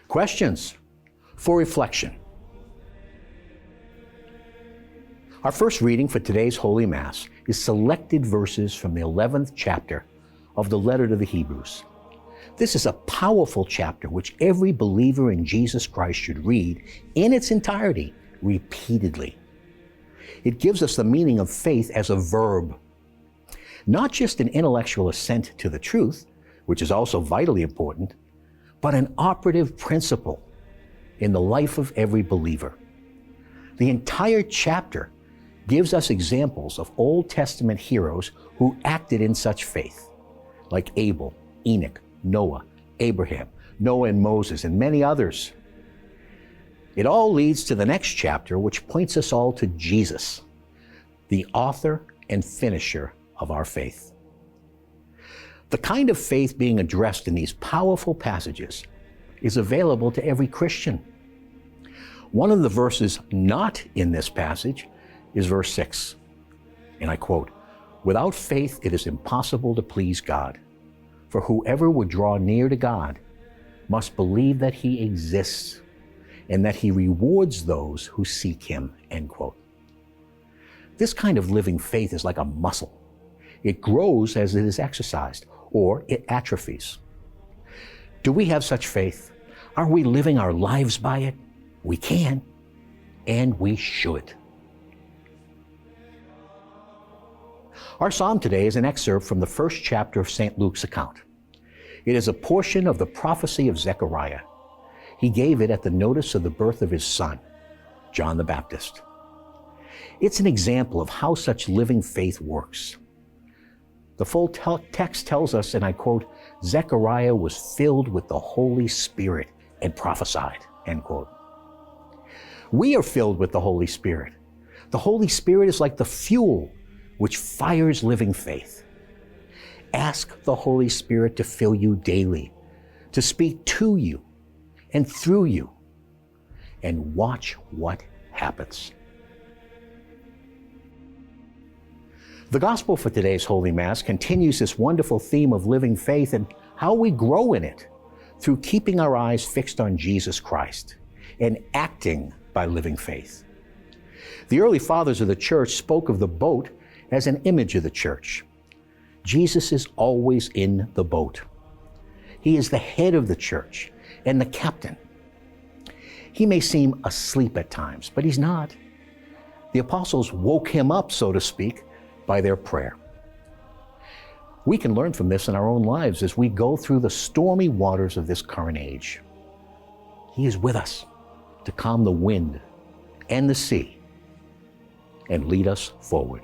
Questions for reflection. Our first reading for today's Holy Mass is selected verses from the 11th chapter of the letter to the Hebrews. This is a powerful chapter which every believer in Jesus Christ should read in its entirety repeatedly. It gives us the meaning of faith as a verb, not just an intellectual assent to the truth, which is also vitally important, but an operative principle in the life of every believer. The entire chapter gives us examples of Old Testament heroes who acted in such faith, like Abel, Enoch, Noah, Abraham, Noah and Moses, and many others. It all leads to the next chapter, which points us all to Jesus, the author and finisher of our faith. The kind of faith being addressed in these powerful passages is available to every Christian. One of the verses not in this passage is verse 6, and I quote, "Without faith it is impossible to please God, for whoever would draw near to God must believe that He exists and that He rewards those who seek Him," end quote. This kind of living faith is like a muscle. It grows as it is exercised, or it atrophies. Do we have such faith? Are we living our lives by it? We can, and we should. Our psalm today is an excerpt from the first chapter of St. Luke's account. It is a portion of the prophecy of Zechariah. He gave it at the notice of the birth of his son, John the Baptist. It's an example of how such living faith works. The full text tells us, and I quote, "Zechariah was filled with the Holy Spirit and prophesied," end quote. We are filled with the Holy Spirit. The Holy Spirit is like the fuel which fires living faith. Ask the Holy Spirit to fill you daily, to speak to you and through you, and watch what happens. The Gospel for today's Holy Mass continues this wonderful theme of living faith and how we grow in it through keeping our eyes fixed on Jesus Christ and acting by living faith. The early fathers of the church spoke of the boat as an image of the church. Jesus is always in the boat. He is the head of the church and the captain. He may seem asleep at times, but he's not. The apostles woke him up, so to speak, by their prayer. We can learn from this in our own lives as we go through the stormy waters of this current age. He is with us to calm the wind and the sea and lead us forward.